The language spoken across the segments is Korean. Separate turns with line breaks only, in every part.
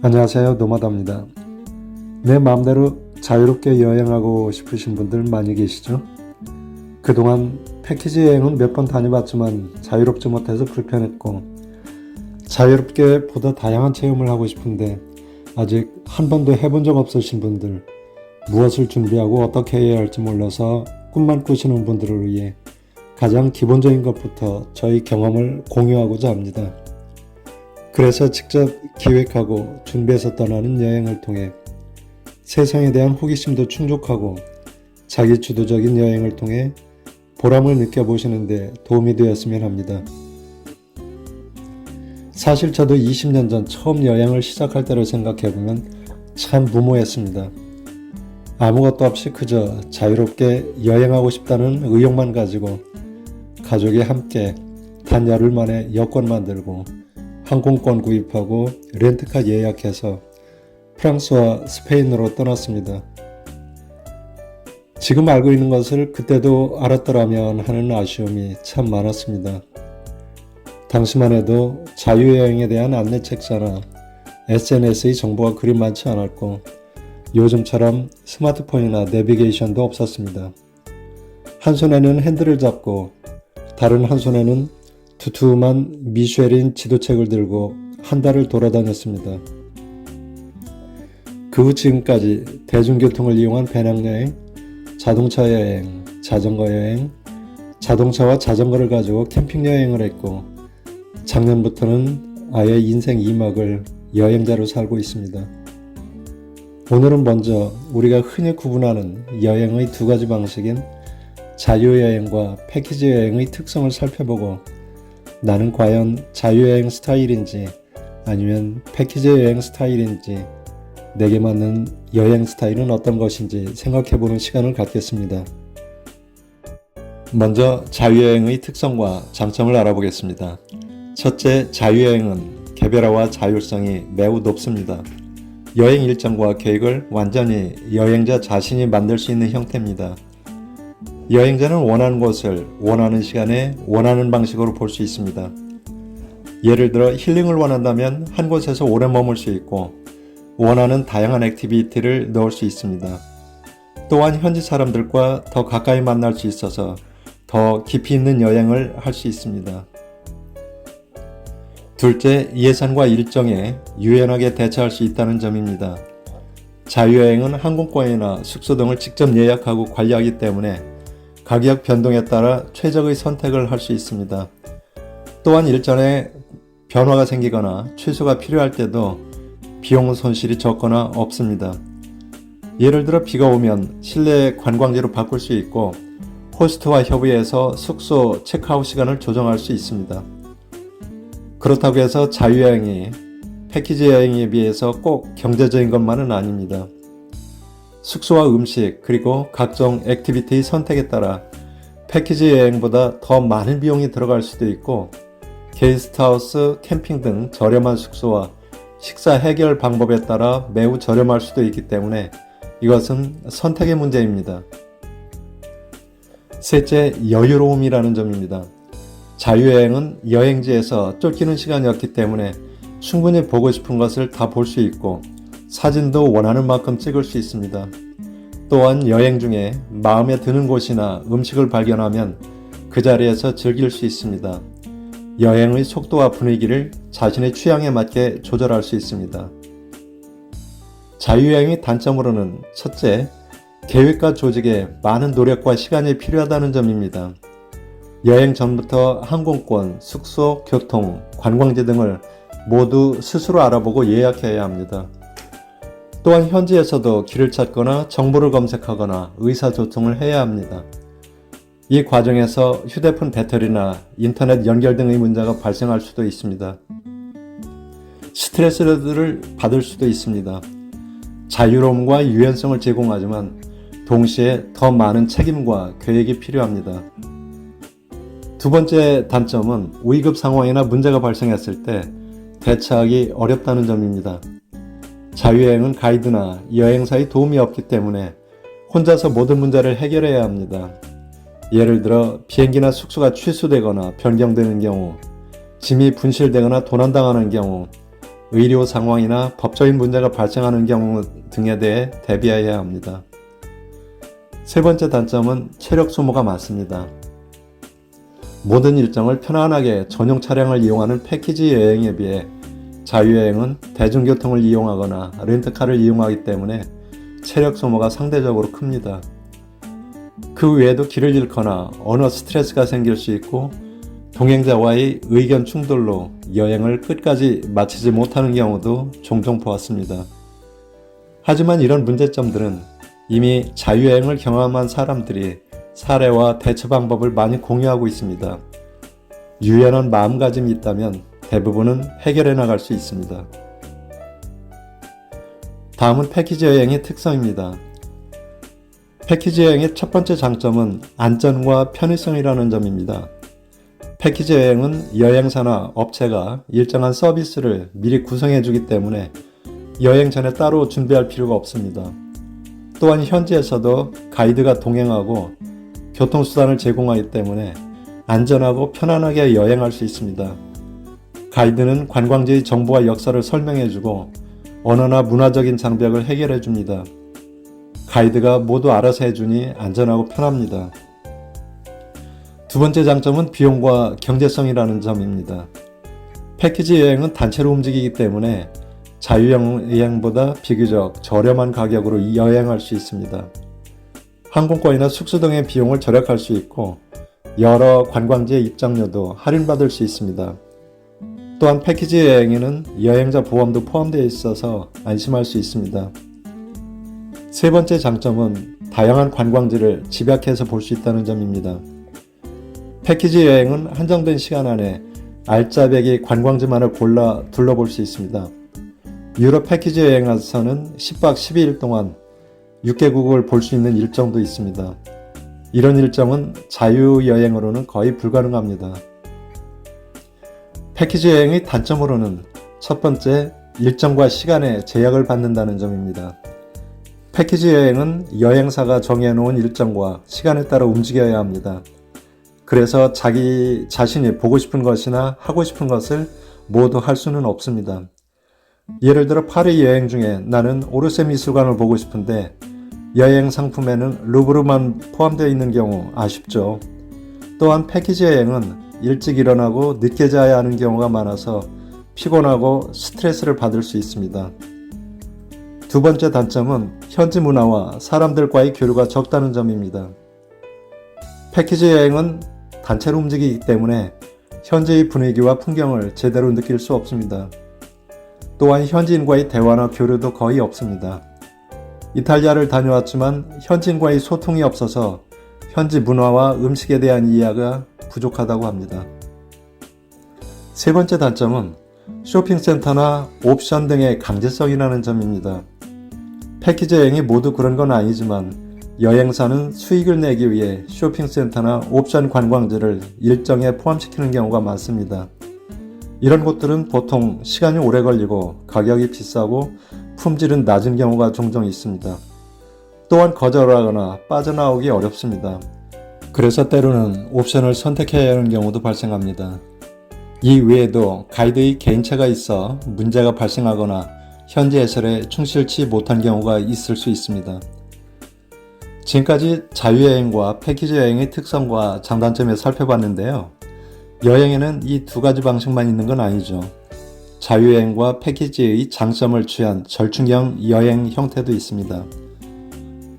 안녕하세요. 노마다입니다. 내 마음대로 자유롭게 여행하고 싶으신 분들 많이 계시죠? 그동안 패키지 여행은 몇 번 다녀봤지만 자유롭지 못해서 불편했고, 자유롭게 보다 다양한 체험을 하고 싶은데 아직 한 번도 해본 적 없으신 분들, 무엇을 준비하고 어떻게 해야 할지 몰라서 꿈만 꾸시는 분들을 위해 가장 기본적인 것부터 저희 경험을 공유하고자 합니다. 그래서 직접 기획하고 준비해서 떠나는 여행을 통해 세상에 대한 호기심도 충족하고 자기 주도적인 여행을 통해 보람을 느껴보시는데 도움이 되었으면 합니다. 사실 저도 20년 전 처음 여행을 시작할 때를 생각해보면 참 무모했습니다. 아무것도 없이 그저 자유롭게 여행하고 싶다는 의욕만 가지고 가족이 함께 단 열흘 만에 여권 만들고 항공권 구입하고 렌트카 예약해서 프랑스와 스페인으로 떠났습니다. 지금 알고 있는 것을 그때도 알았더라면 하는 아쉬움이 참 많았습니다. 당시만 해도 자유여행에 대한 안내 책자나 SNS의 정보가 그리 많지 않았고 요즘처럼 스마트폰이나 내비게이션도 없었습니다. 한 손에는 핸들을 잡고 다른 한 손에는 두툼한 미쉐린 지도책을 들고 한 달을 돌아다녔습니다. 그 후 지금까지 대중교통을 이용한 배낭여행, 자동차 여행, 자전거 여행, 자동차와 자전거를 가지고 캠핑 여행을 했고 작년부터는 아예 인생 2막을 여행자로 살고 있습니다. 오늘은 먼저 우리가 흔히 구분하는 여행의 두 가지 방식인 자유여행과 패키지 여행의 특성을 살펴보고 나는 과연 자유여행 스타일인지 아니면 패키지 여행 스타일인지 내게 맞는 여행 스타일은 어떤 것인지 생각해보는 시간을 갖겠습니다. 먼저 자유여행의 특성과 장점을 알아보겠습니다. 첫째, 자유여행은 개별화와 자율성이 매우 높습니다. 여행 일정과 계획을 완전히 여행자 자신이 만들 수 있는 형태입니다. 여행자는 원하는 곳을 원하는 시간에 원하는 방식으로 볼 수 있습니다. 예를 들어 힐링을 원한다면 한 곳에서 오래 머물 수 있고 원하는 다양한 액티비티를 넣을 수 있습니다. 또한 현지 사람들과 더 가까이 만날 수 있어서 더 깊이 있는 여행을 할 수 있습니다. 둘째, 예산과 일정에 유연하게 대처할 수 있다는 점입니다. 자유여행은 항공권이나 숙소 등을 직접 예약하고 관리하기 때문에 가격 변동에 따라 최적의 선택을 할 수 있습니다. 또한 일정에 변화가 생기거나 취소가 필요할 때도 비용 손실이 적거나 없습니다. 예를 들어 비가 오면 실내 관광지로 바꿀 수 있고 호스트와 협의해서 숙소 체크아웃 시간을 조정할 수 있습니다. 그렇다고 해서 자유여행이 패키지 여행에 비해서 꼭 경제적인 것만은 아닙니다. 숙소와 음식 그리고 각종 액티비티 선택에 따라 패키지 여행보다 더 많은 비용이 들어갈 수도 있고 게스트하우스, 캠핑 등 저렴한 숙소와 식사 해결 방법에 따라 매우 저렴할 수도 있기 때문에 이것은 선택의 문제입니다. 셋째, 여유로움이라는 점입니다. 자유여행은 여행지에서 쫓기는 시간이 없기 때문에 충분히 보고 싶은 것을 다 볼 수 있고 사진도 원하는 만큼 찍을 수 있습니다. 또한 여행 중에 마음에 드는 곳이나 음식을 발견하면 그 자리에서 즐길 수 있습니다. 여행의 속도와 분위기를 자신의 취향에 맞게 조절할 수 있습니다. 자유여행의 단점으로는 첫째, 계획과 조직에 많은 노력과 시간이 필요하다는 점입니다. 여행 전부터 항공권, 숙소, 교통, 관광지 등을 모두 스스로 알아보고 예약해야 합니다. 또한 현지에서도 길을 찾거나 정보를 검색하거나 의사소통을 해야 합니다. 이 과정에서 휴대폰 배터리나 인터넷 연결 등의 문제가 발생할 수도 있습니다. 스트레스를 받을 수도 있습니다. 자유로움과 유연성을 제공하지만 동시에 더 많은 책임과 계획이 필요합니다. 두 번째 단점은 위급 상황이나 문제가 발생했을 때 대처하기 어렵다는 점입니다. 자유여행은 가이드나 여행사의 도움이 없기 때문에 혼자서 모든 문제를 해결해야 합니다. 예를 들어 비행기나 숙소가 취소되거나 변경되는 경우 짐이 분실되거나 도난당하는 경우, 의료 상황이나 법적인 문제가 발생하는 경우 등에 대해 대비해야 합니다. 세 번째 단점은 체력 소모가 많습니다. 모든 일정을 편안하게 전용 차량을 이용하는 패키지 여행에 비해 자유여행은 대중교통을 이용하거나 렌트카를 이용하기 때문에 체력 소모가 상대적으로 큽니다. 그 외에도 길을 잃거나 언어 스트레스가 생길 수 있고 동행자와의 의견 충돌로 여행을 끝까지 마치지 못하는 경우도 종종 보았습니다. 하지만 이런 문제점들은 이미 자유여행을 경험한 사람들이 사례와 대처 방법을 많이 공유하고 있습니다. 유연한 마음가짐이 있다면 대부분은 해결해 나갈 수 있습니다. 다음은 패키지 여행의 특성입니다. 패키지 여행의 첫 번째 장점은 안전과 편의성이라는 점입니다. 패키지 여행은 여행사나 업체가 일정한 서비스를 미리 구성해 주기 때문에 여행 전에 따로 준비할 필요가 없습니다. 또한 현지에서도 가이드가 동행하고 교통수단을 제공하기 때문에 안전하고 편안하게 여행할 수 있습니다. 가이드는 관광지의 정보와 역사를 설명해주고 언어나 문화적인 장벽을 해결해줍니다. 가이드가 모두 알아서 해주니 안전하고 편합니다. 두 번째 장점은 비용과 경제성이라는 점입니다. 패키지 여행은 단체로 움직이기 때문에 자유여행보다 비교적 저렴한 가격으로 여행할 수 있습니다. 항공권이나 숙소 등의 비용을 절약할 수 있고 여러 관광지의 입장료도 할인받을 수 있습니다. 또한 패키지 여행에는 여행자 보험도 포함되어 있어서 안심할 수 있습니다. 세 번째 장점은 다양한 관광지를 집약해서 볼 수 있다는 점입니다. 패키지 여행은 한정된 시간 안에 알짜배기 관광지만을 골라 둘러볼 수 있습니다. 유럽 패키지 여행에서는 10박 12일 동안 6개국을 볼 수 있는 일정도 있습니다. 이런 일정은 자유여행으로는 거의 불가능합니다. 패키지 여행의 단점으로는 첫 번째, 일정과 시간에 제약을 받는다는 점입니다. 패키지 여행은 여행사가 정해놓은 일정과 시간에 따라 움직여야 합니다. 그래서 자기 자신이 보고 싶은 것이나 하고 싶은 것을 모두 할 수는 없습니다. 예를 들어 파리 여행 중에 나는 오르세 미술관을 보고 싶은데 여행 상품에는 루브르만 포함되어 있는 경우 아쉽죠. 또한 패키지 여행은 일찍 일어나고 늦게 자야 하는 경우가 많아서 피곤하고 스트레스를 받을 수 있습니다. 두 번째 단점은 현지 문화와 사람들과의 교류가 적다는 점입니다. 패키지 여행은 단체로 움직이기 때문에 현지의 분위기와 풍경을 제대로 느낄 수 없습니다. 또한 현지인과의 대화나 교류도 거의 없습니다. 이탈리아를 다녀왔지만 현지인과의 소통이 없어서 현지 문화와 음식에 대한 이해가 부족하다고 합니다. 세 번째 단점은 쇼핑센터나 옵션 등의 강제성이라는 점입니다. 패키지 여행이 모두 그런 건 아니지만 여행사는 수익을 내기 위해 쇼핑센터나 옵션 관광지를 일정에 포함시키는 경우가 많습니다. 이런 곳들은 보통 시간이 오래 걸리고 가격이 비싸고 품질은 낮은 경우가 종종 있습니다. 또한 거절하거나 빠져나오기 어렵습니다. 그래서 때로는 옵션을 선택해야 하는 경우도 발생합니다. 이 외에도 가이드의 개인차가 있어 문제가 발생하거나 현지 해설에 충실치 못한 경우가 있을 수 있습니다. 지금까지 자유여행과 패키지 여행의 특성과 장단점을 살펴봤는데요. 여행에는 이 두 가지 방식만 있는 건 아니죠. 자유여행과 패키지의 장점을 취한 절충형 여행 형태도 있습니다.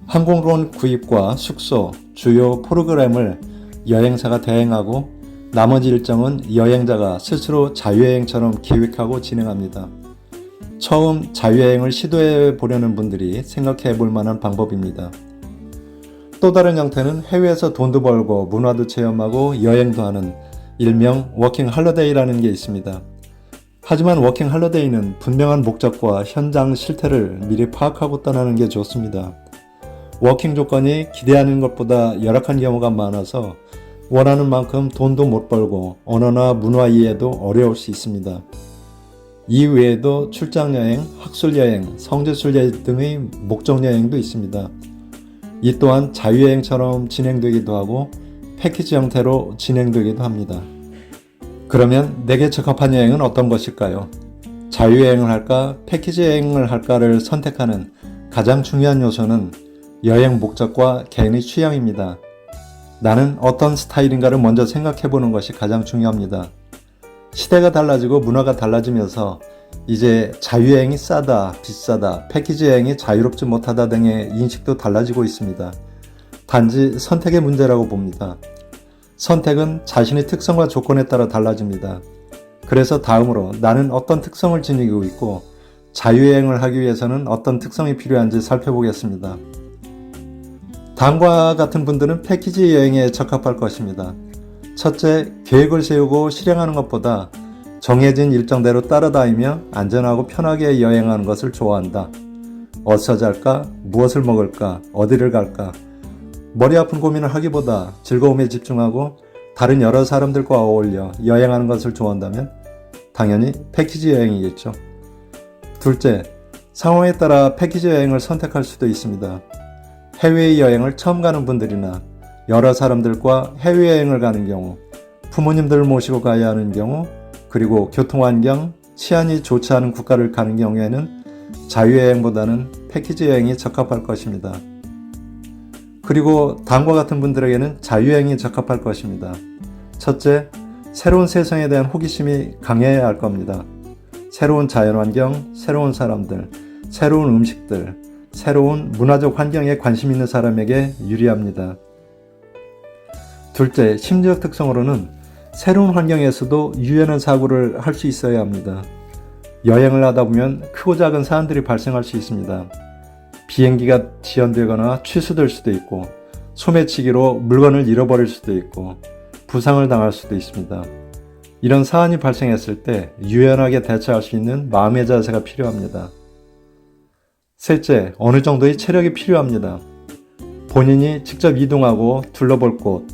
항공권 구입과 숙소, 주요 프로그램을 여행사가 대행하고 나머지 일정은 여행자가 스스로 자유여행처럼 계획하고 진행합니다. 처음 자유여행을 시도해 보려는 분들이 생각해 볼 만한 방법입니다. 또 다른 형태는 해외에서 돈도 벌고 문화도 체험하고 여행도 하는 일명 워킹 할러데이라는 게 있습니다. 하지만 워킹 할러데이는 분명한 목적과 현장 실태를 미리 파악하고 떠나는 게 좋습니다. 워킹 조건이 기대하는 것보다 열악한 경우가 많아서 원하는 만큼 돈도 못 벌고 언어나 문화 이해도 어려울 수 있습니다. 이 외에도 출장여행, 학술여행, 성지순례 등의 목적여행도 있습니다. 이 또한 자유여행처럼 진행되기도 하고 패키지 형태로 진행되기도 합니다. 그러면 내게 적합한 여행은 어떤 것일까요? 자유여행을 할까, 패키지 여행을 할까를 선택하는 가장 중요한 요소는 여행 목적과 개인의 취향입니다. 나는 어떤 스타일인가를 먼저 생각해 보는 것이 가장 중요합니다. 시대가 달라지고 문화가 달라지면서 이제 자유여행이 싸다, 비싸다, 패키지 여행이 자유롭지 못하다 등의 인식도 달라지고 있습니다. 단지 선택의 문제라고 봅니다. 선택은 자신의 특성과 조건에 따라 달라집니다. 그래서 다음으로 나는 어떤 특성을 지니고 있고 자유여행을 하기 위해서는 어떤 특성이 필요한지 살펴보겠습니다. 다음과 같은 분들은 패키지 여행에 적합할 것입니다. 첫째, 계획을 세우고 실행하는 것보다 정해진 일정대로 따라다니며 안전하고 편하게 여행하는 것을 좋아한다. 어디서 잘까? 무엇을 먹을까? 어디를 갈까? 머리 아픈 고민을 하기보다 즐거움에 집중하고 다른 여러 사람들과 어울려 여행하는 것을 좋아한다면 당연히 패키지 여행이겠죠. 둘째, 상황에 따라 패키지 여행을 선택할 수도 있습니다. 해외여행을 처음 가는 분들이나 여러 사람들과 해외여행을 가는 경우, 부모님들을 모시고 가야 하는 경우, 그리고 교통환경, 치안이 좋지 않은 국가를 가는 경우에는 자유여행보다는 패키지 여행이 적합할 것입니다. 그리고 다음과 같은 분들에게는 자유여행이 적합할 것입니다. 첫째, 새로운 세상에 대한 호기심이 강해야 할 겁니다. 새로운 자연환경, 새로운 사람들, 새로운 음식들, 새로운 문화적 환경에 관심 있는 사람에게 유리합니다. 둘째, 심리적 특성으로는 새로운 환경에서도 유연한 사고를 할 수 있어야 합니다. 여행을 하다 보면 크고 작은 사안들이 발생할 수 있습니다. 비행기가 지연되거나 취소될 수도 있고, 소매치기로 물건을 잃어버릴 수도 있고, 부상을 당할 수도 있습니다. 이런 사안이 발생했을 때 유연하게 대처할 수 있는 마음의 자세가 필요합니다. 셋째, 어느 정도의 체력이 필요합니다. 본인이 직접 이동하고 둘러볼 곳,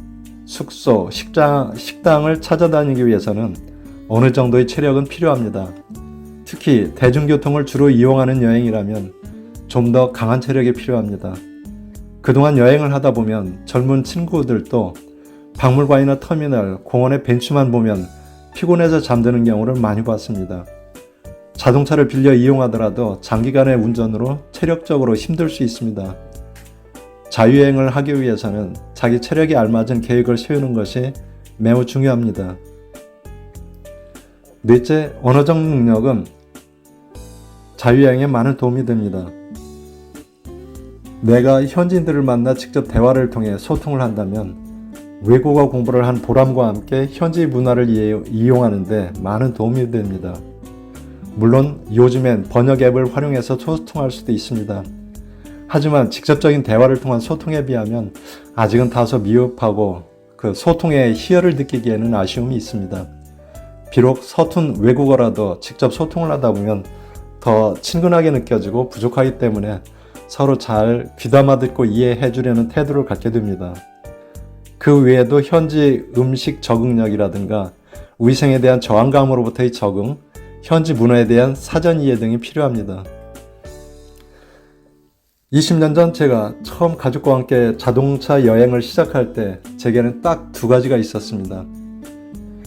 숙소, 식당을 찾아다니기 위해서는 어느 정도의 체력은 필요합니다. 특히 대중교통을 주로 이용하는 여행이라면 좀 더 강한 체력이 필요합니다. 그동안 여행을 하다 보면 젊은 친구들도 박물관이나 터미널, 공원의 벤치만 보면 피곤해서 잠드는 경우를 많이 봤습니다. 자동차를 빌려 이용하더라도 장기간의 운전으로 체력적으로 힘들 수 있습니다. 자유여행을 하기 위해서는 자기 체력에 알맞은 계획을 세우는 것이 매우 중요합니다. 넷째, 언어적 능력은 자유여행에 많은 도움이 됩니다. 내가 현지인들을 만나 직접 대화를 통해 소통을 한다면 외국어 공부를 한 보람과 함께 현지 문화를 이용하는 데 많은 도움이 됩니다. 물론 요즘엔 번역 앱을 활용해서 소통할 수도 있습니다. 하지만 직접적인 대화를 통한 소통에 비하면 아직은 다소 미흡하고 그 소통의 희열을 느끼기에는 아쉬움이 있습니다. 비록 서툰 외국어라도 직접 소통을 하다 보면 더 친근하게 느껴지고 부족하기 때문에 서로 잘 귀담아 듣고 이해해 주려는 태도를 갖게 됩니다. 그 외에도 현지 음식 적응력이라든가 위생에 대한 저항감으로부터의 적응, 현지 문화에 대한 사전 이해 등이 필요합니다. 20년 전 제가 처음 가족과 함께 자동차 여행을 시작할 때 제게는 딱 두 가지가 있었습니다.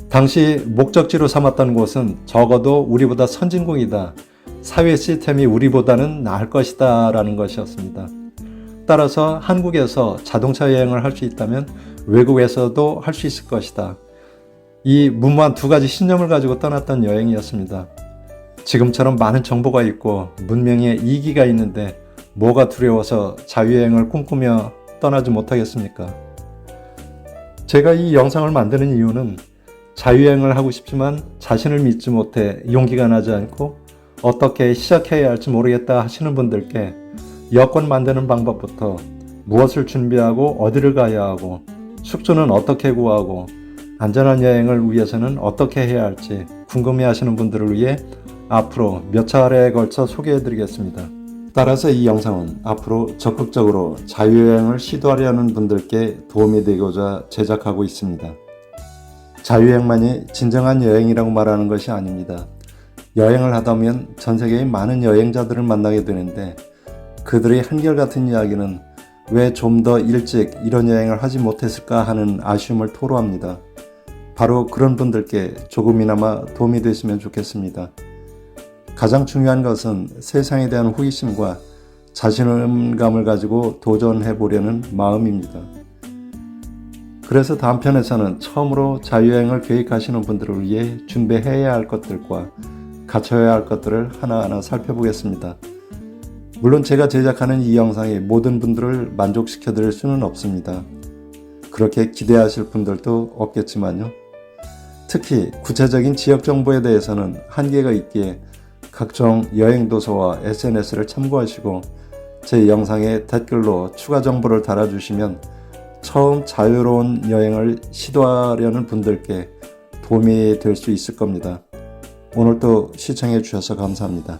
당시 목적지로 삼았던 곳은 적어도 우리보다 선진국이다. 사회 시스템이 우리보다는 나을 것이다 라는 것이었습니다. 따라서 한국에서 자동차 여행을 할 수 있다면 외국에서도 할 수 있을 것이다. 이 무모한 두 가지 신념을 가지고 떠났던 여행이었습니다. 지금처럼 많은 정보가 있고 문명의 이기가 있는데 뭐가 두려워서 자유여행을 꿈꾸며 떠나지 못하겠습니까? 제가 이 영상을 만드는 이유는 자유여행을 하고 싶지만 자신을 믿지 못해 용기가 나지 않고 어떻게 시작해야 할지 모르겠다 하시는 분들께 여권 만드는 방법부터 무엇을 준비하고 어디를 가야 하고 숙소는 어떻게 구하고 안전한 여행을 위해서는 어떻게 해야 할지 궁금해하시는 분들을 위해 앞으로 몇 차례에 걸쳐 소개해드리겠습니다. 따라서 이 영상은 앞으로 적극적으로 자유여행을 시도하려는 분들께 도움이 되고자 제작하고 있습니다. 자유여행만이 진정한 여행이라고 말하는 것이 아닙니다. 여행을 하다 보면 전 세계의 많은 여행자들을 만나게 되는데 그들의 한결같은 이야기는 왜 좀 더 일찍 이런 여행을 하지 못했을까 하는 아쉬움을 토로합니다. 바로 그런 분들께 조금이나마 도움이 됐으면 좋겠습니다. 가장 중요한 것은 세상에 대한 호기심과 자신감을 가지고 도전해 보려는 마음입니다. 그래서 다음 편에서는 처음으로 자유여행을 계획하시는 분들을 위해 준비해야 할 것들과 갖춰야 할 것들을 하나하나 살펴보겠습니다. 물론 제가 제작하는 이 영상이 모든 분들을 만족시켜 드릴 수는 없습니다. 그렇게 기대하실 분들도 없겠지만요. 특히 구체적인 지역 정보에 대해서는 한계가 있기에 각종 여행 도서와 SNS를 참고하시고 제 영상에 댓글로 추가 정보를 달아주시면 처음 자유로운 여행을 시도하려는 분들께 도움이 될 수 있을 겁니다. 오늘도 시청해 주셔서 감사합니다.